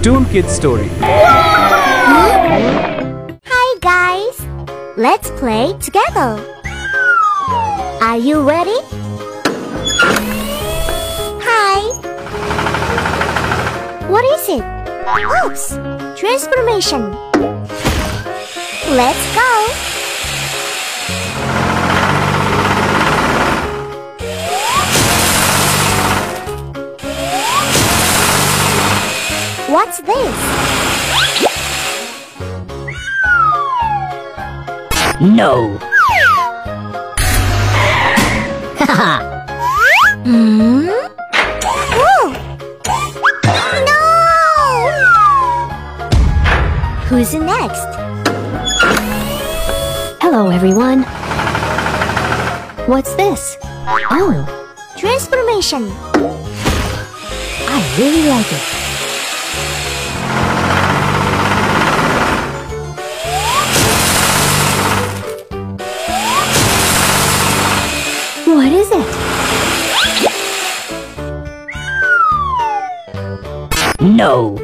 Cartoon Kids Story. Hi guys! Let's play together. Are you ready? Hi! What is it? Oops! Transformation. Let's go! What's this? No. Haha. Oh! No! Who's next? Hello, everyone. What's this? Oh, Transformation. I really like it. What is it? No.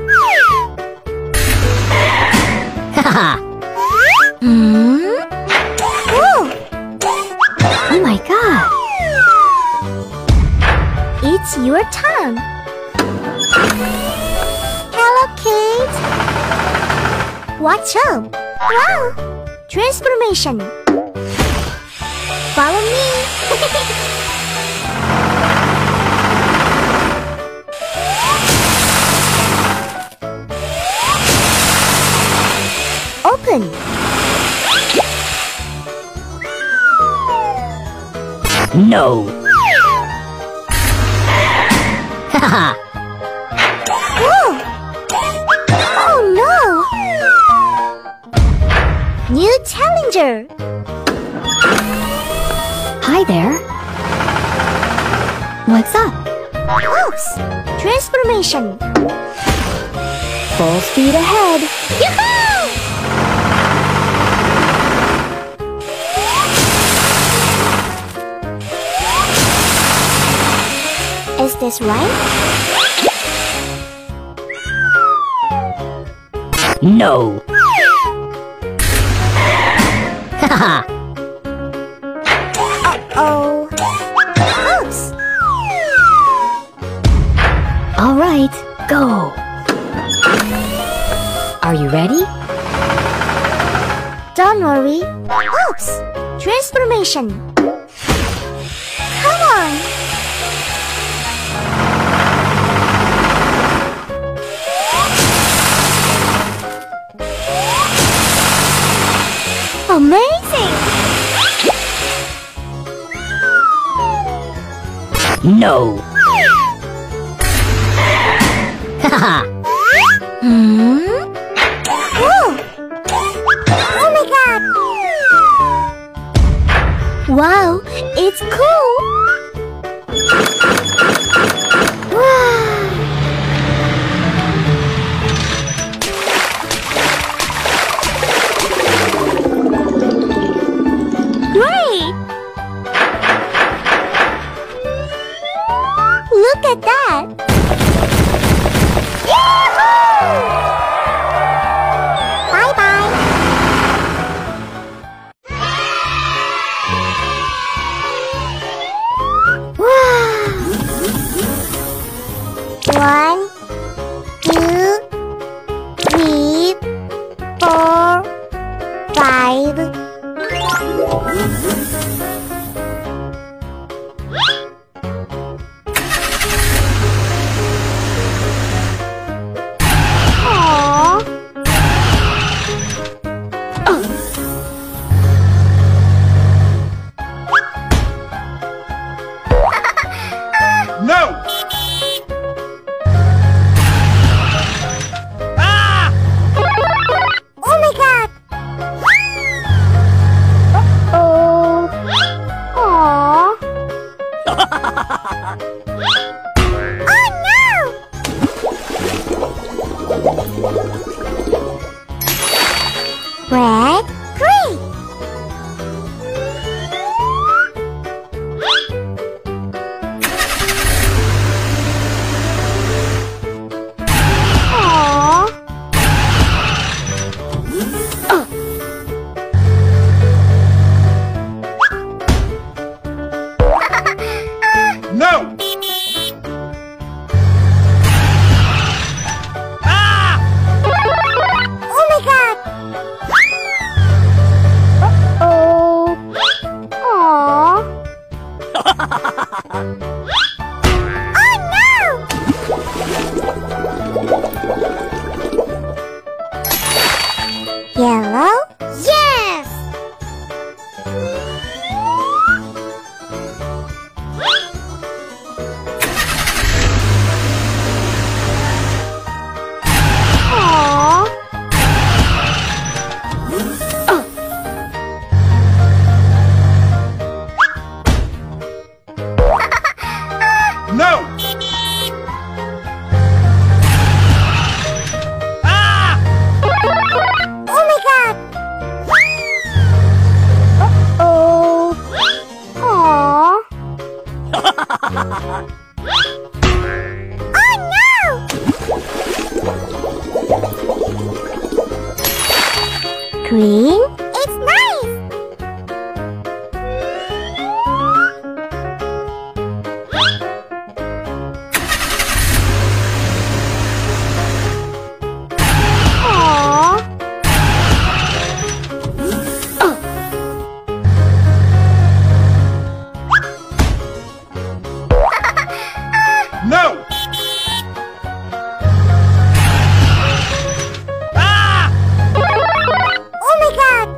Haha. Oh! Oh my god. It's your turn. Hello, kids. Watch out. Wow! Transformation. Follow me. Open. No. Haha. Oh! Oh no! New challenger. Hi there. What's up? Oops! Transformation. Full speed ahead. Yoo-hoo! Is this right? No. Haha. Oh. Oops! All right, go. Are you ready? Don't worry. Oops! Transformation. Come on! Amazing! No. Haha. Oh! Oh my god! Wow, it's cool! Wow! Great! Look at that! Yahoo! Bye-bye! Wow! 1, 2, 3, 4, 5. Aww. No! Green? It's nice! Aww! No! Oh my god!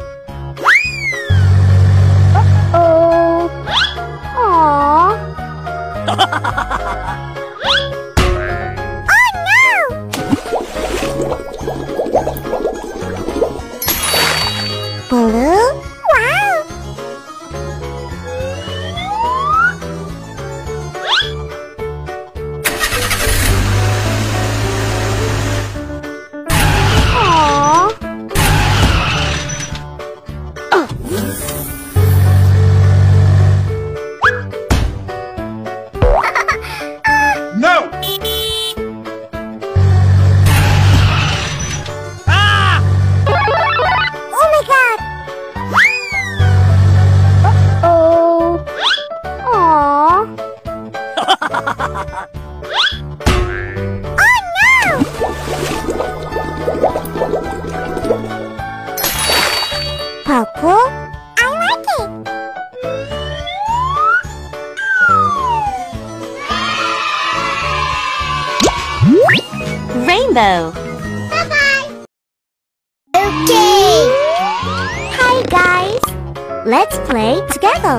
Uh-oh! Aww! Oh no! Blue? Wow! Aww! No! Ah! Oh my god! Uh-oh! Aww! Oh no! Quoquo? I like it! Rainbow. Bye-bye! Okay! Hi guys! Let's play together!